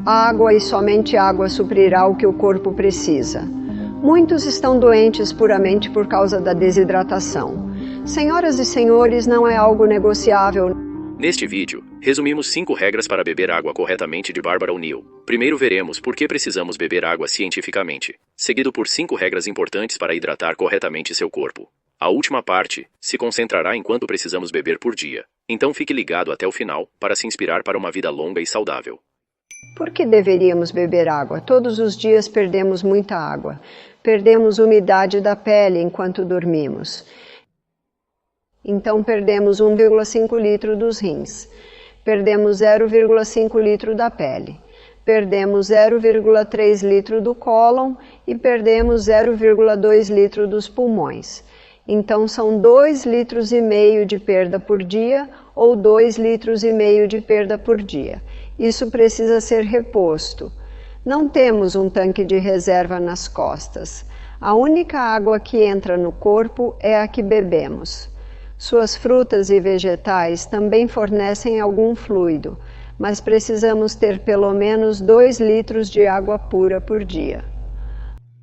Água e somente água suprirá o que o corpo precisa. Muitos estão doentes puramente por causa da desidratação. Senhoras e senhores, não é algo negociável. Neste vídeo, resumimos 5 regras para beber água corretamente de Barbara O'Neill. Primeiro veremos por que precisamos beber água cientificamente, seguido por 5 regras importantes para hidratar corretamente seu corpo. A última parte se concentrará em quanto precisamos beber por dia. Então fique ligado até o final para se inspirar para uma vida longa e saudável. Por que deveríamos beber água? Todos os dias perdemos muita água. Perdemos umidade da pele enquanto dormimos. Então perdemos 1,5 litro dos rins. Perdemos 0,5 litro da pele. Perdemos 0,3 litro do cólon e perdemos 0,2 litro dos pulmões. Então são 2,5 litros de perda por dia ou 2,5 litros de perda por dia. Isso precisa ser reposto. Não temos um tanque de reserva nas costas. A única água que entra no corpo é a que bebemos. Suas frutas e vegetais também fornecem algum fluido, mas precisamos ter pelo menos 2 litros de água pura por dia.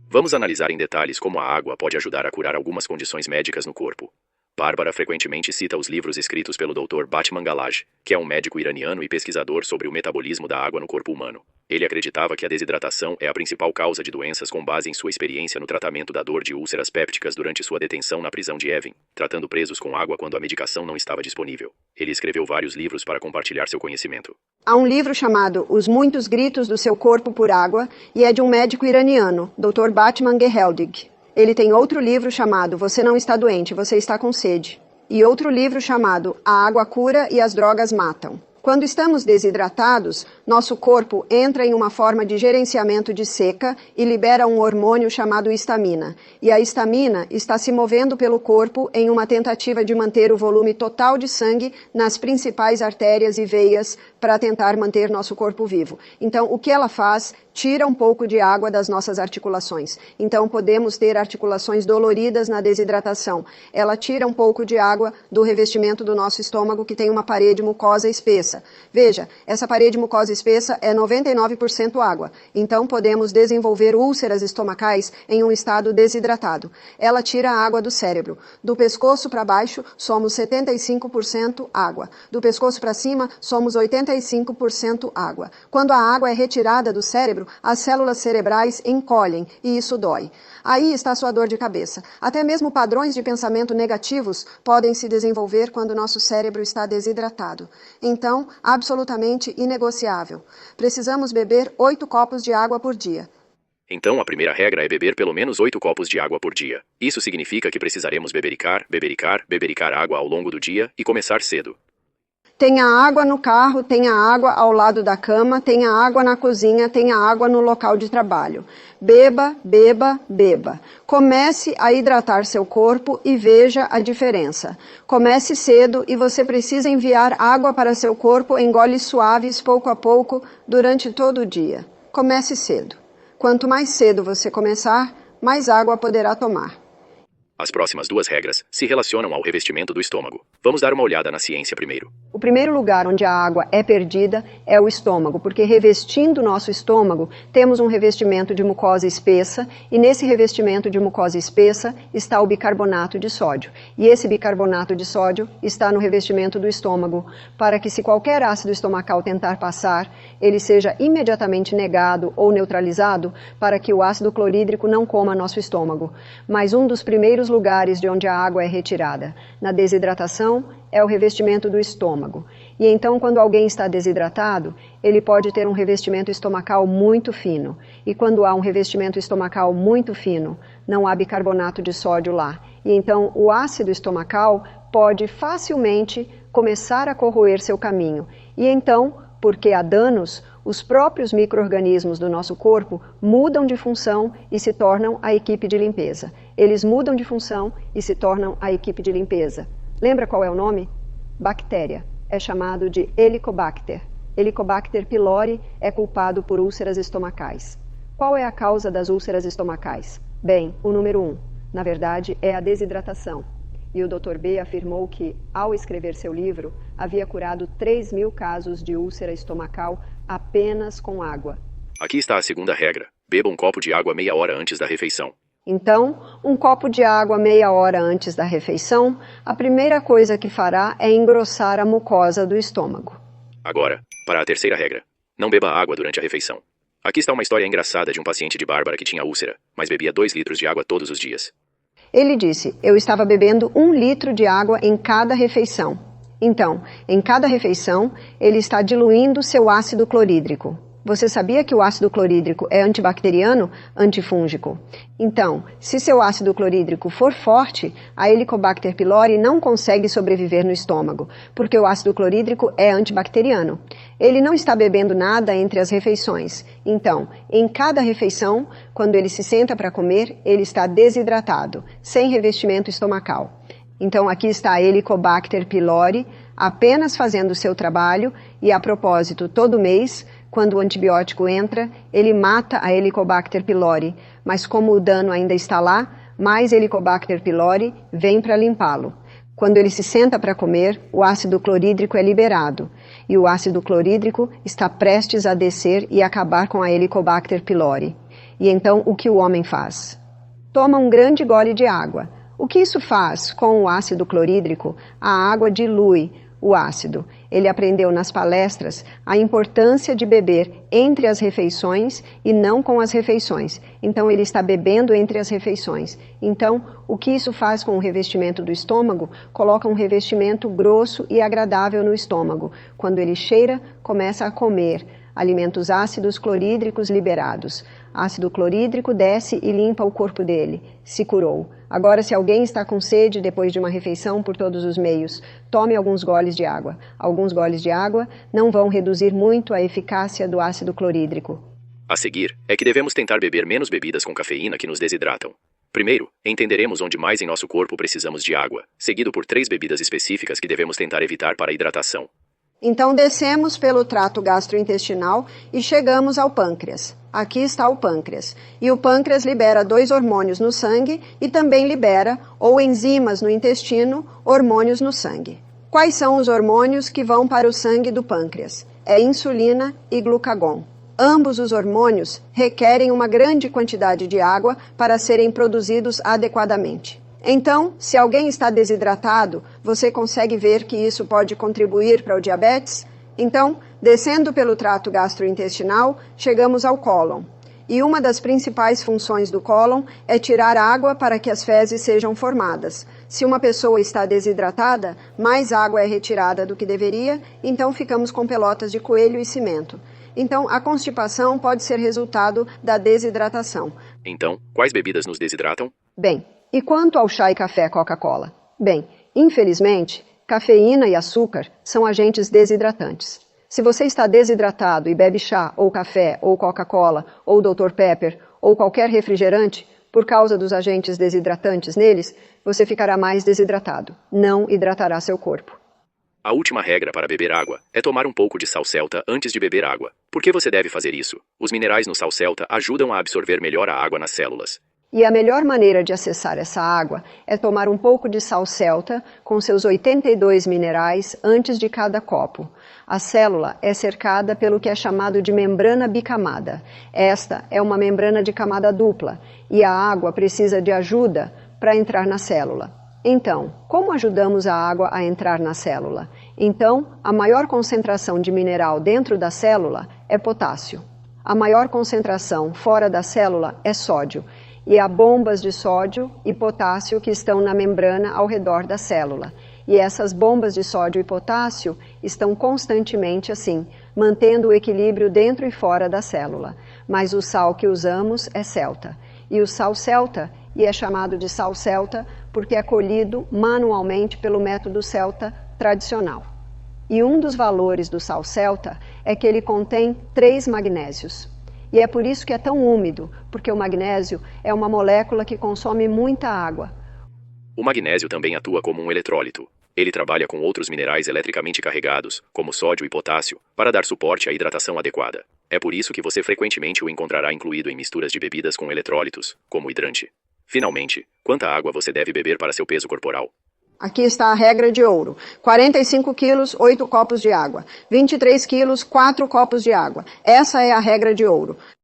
Vamos analisar em detalhes como a água pode ajudar a curar algumas condições médicas no corpo. Bárbara frequentemente cita os livros escritos pelo Dr. Batman Galaj, que é um médico iraniano e pesquisador sobre o metabolismo da água no corpo humano. Ele acreditava que a desidratação é a principal causa de doenças com base em sua experiência no tratamento da dor de úlceras pépticas durante sua detenção na prisão de Evin, tratando presos com água quando a medicação não estava disponível. Ele escreveu vários livros para compartilhar seu conhecimento. Há um livro chamado Os Muitos Gritos do Seu Corpo por Água e é de um médico iraniano, Dr. Batman Geheldig. Ele tem outro livro chamado Você Não Está Doente, Você Está com Sede. E outro livro chamado A Água Cura e as Drogas Matam. Quando estamos desidratados, nosso corpo entra em uma forma de gerenciamento de seca e libera um hormônio chamado histamina. E a histamina está se movendo pelo corpo em uma tentativa de manter o volume total de sangue nas principais artérias e veias para tentar manter nosso corpo vivo. Então, o que ela faz? Tira um pouco de água das nossas articulações. Então, podemos ter articulações doloridas na desidratação. Ela tira um pouco de água do revestimento do nosso estômago, que tem uma parede mucosa espessa. Veja, essa parede mucosa espessa é 99% água. Então, podemos desenvolver úlceras estomacais em um estado desidratado. Ela tira a água do cérebro. Do pescoço para baixo, somos 75% água. Do pescoço para cima, somos 85% água. Quando a água é retirada do cérebro, as células cerebrais encolhem e isso dói. Aí está sua dor de cabeça. Até mesmo padrões de pensamento negativos podem se desenvolver quando nosso cérebro está desidratado. Então, absolutamente inegociável. Precisamos beber 8 copos de água por dia. Então a primeira regra é beber pelo menos 8 copos de água por dia. Isso significa que precisaremos bebericar água ao longo do dia e começar cedo. Tenha água no carro, tenha água ao lado da cama, tenha água na cozinha, tenha água no local de trabalho. Beba, beba, beba. Comece a hidratar seu corpo e veja a diferença. Comece cedo e você precisa enviar água para seu corpo em goles suaves, pouco a pouco, durante todo o dia. Comece cedo. Quanto mais cedo você começar, mais água poderá tomar. As próximas 2 regras se relacionam ao revestimento do estômago. Vamos dar uma olhada na ciência primeiro. O primeiro lugar onde a água é perdida é o estômago, porque revestindo o nosso estômago, temos um revestimento de mucosa espessa, e nesse revestimento de mucosa espessa está o bicarbonato de sódio. E esse bicarbonato de sódio está no revestimento do estômago, para que se qualquer ácido estomacal tentar passar, ele seja imediatamente negado ou neutralizado para que o ácido clorídrico não coma nosso estômago. Mas um dos primeiros lugares de onde a água é retirada na desidratação é o revestimento do estômago. E então, quando alguém está desidratado, ele pode ter um revestimento estomacal muito fino. E quando há um revestimento estomacal muito fino, não há bicarbonato de sódio lá. E então, o ácido estomacal pode facilmente começar a corroer seu caminho. E então, porque há danos, os próprios micro-organismos do nosso corpo mudam de função e se tornam a equipe de limpeza. Eles mudam de função e se tornam a equipe de limpeza. Lembra qual é o nome? Bactéria. É chamado de Helicobacter. Helicobacter pylori é culpado por úlceras estomacais. Qual é a causa das úlceras estomacais? Bem, o número 1, na verdade, é a desidratação. E o Dr. B afirmou que, ao escrever seu livro, havia curado 3.000 casos de úlcera estomacal apenas com água. Aqui está a segunda regra. Beba um copo de água meia hora antes da refeição. Então, um copo de água meia hora antes da refeição, a primeira coisa que fará é engrossar a mucosa do estômago. Agora, para a terceira regra. Não beba água durante a refeição. Aqui está uma história engraçada de um paciente de Bárbara que tinha úlcera, mas bebia 2 litros de água todos os dias. Ele disse, eu estava bebendo 1 litro de água em cada refeição. Então, em cada refeição, ele está diluindo seu ácido clorídrico. Você sabia que o ácido clorídrico é antibacteriano, antifúngico? Então, se seu ácido clorídrico for forte, a Helicobacter pylori não consegue sobreviver no estômago, porque o ácido clorídrico é antibacteriano. Ele não está bebendo nada entre as refeições. Então, em cada refeição, quando ele se senta para comer, ele está desidratado, sem revestimento estomacal. Então, aqui está a Helicobacter pylori, apenas fazendo o seu trabalho, e a propósito, todo mês, quando o antibiótico entra, ele mata a Helicobacter pylori, mas como o dano ainda está lá, mais Helicobacter pylori vem para limpá-lo. Quando ele se senta para comer, o ácido clorídrico é liberado, e o ácido clorídrico está prestes a descer e acabar com a Helicobacter pylori. E então, o que o homem faz? Toma um grande gole de água. O que isso faz com o ácido clorídrico? A água dilui o ácido. Ele aprendeu nas palestras a importância de beber entre as refeições e não com as refeições. Então, ele está bebendo entre as refeições. Então, o que isso faz com o revestimento do estômago? Coloca um revestimento grosso e agradável no estômago. Quando ele cheira, começa a comer alimentos ácidos clorídricos liberados. Ácido clorídrico desce e limpa o corpo dele. Se curou. Agora, se alguém está com sede depois de uma refeição por todos os meios, tome alguns goles de água. Alguns goles de água não vão reduzir muito a eficácia do ácido clorídrico. A seguir, é que devemos tentar beber menos bebidas com cafeína que nos desidratam. Primeiro, entenderemos onde mais em nosso corpo precisamos de água, seguido por 3 bebidas específicas que devemos tentar evitar para a hidratação. Então, descemos pelo trato gastrointestinal e chegamos ao pâncreas. Aqui está o pâncreas. E o pâncreas libera 2 hormônios no sangue e também libera, ou enzimas no intestino, hormônios no sangue. Quais são os hormônios que vão para o sangue do pâncreas? É insulina e glucagon. Ambos os hormônios requerem uma grande quantidade de água para serem produzidos adequadamente. Então, se alguém está desidratado, você consegue ver que isso pode contribuir para o diabetes? Então, descendo pelo trato gastrointestinal, chegamos ao cólon. E uma das principais funções do cólon é tirar água para que as fezes sejam formadas. Se uma pessoa está desidratada, mais água é retirada do que deveria, então ficamos com pelotas de coelho e cimento. Então, a constipação pode ser resultado da desidratação. Então, quais bebidas nos desidratam? Bem, e quanto ao chá e café Coca-Cola? Bem, infelizmente, cafeína e açúcar são agentes desidratantes. Se você está desidratado e bebe chá, ou café, ou Coca-Cola, ou Dr. Pepper, ou qualquer refrigerante, por causa dos agentes desidratantes neles, você ficará mais desidratado. Não hidratará seu corpo. A última regra para beber água é tomar um pouco de sal celta antes de beber água. Por que você deve fazer isso? Os minerais no sal celta ajudam a absorver melhor a água nas células. E a melhor maneira de acessar essa água é tomar um pouco de sal celta com seus 82 minerais antes de cada copo. A célula é cercada pelo que é chamado de membrana bicamada. Esta é uma membrana de camada dupla e a água precisa de ajuda para entrar na célula. Então, como ajudamos a água a entrar na célula? Então, a maior concentração de mineral dentro da célula é potássio. A maior concentração fora da célula é sódio. E há bombas de sódio e potássio que estão na membrana ao redor da célula. E essas bombas de sódio e potássio estão constantemente assim, mantendo o equilíbrio dentro e fora da célula. Mas o sal que usamos é celta. E o sal celta, e é chamado de sal celta porque é colhido manualmente pelo método celta tradicional. E um dos valores do sal celta é que ele contém 3 magnésios. E é por isso que é tão úmido, porque o magnésio é uma molécula que consome muita água. O magnésio também atua como um eletrólito. Ele trabalha com outros minerais eletricamente carregados, como sódio e potássio, para dar suporte à hidratação adequada. É por isso que você frequentemente o encontrará incluído em misturas de bebidas com eletrólitos, como hidrante. Finalmente, quanta água você deve beber para seu peso corporal? Aqui está a regra de ouro. 45 quilos, 8 copos de água. 23 quilos, 4 copos de água. Essa é a regra de ouro.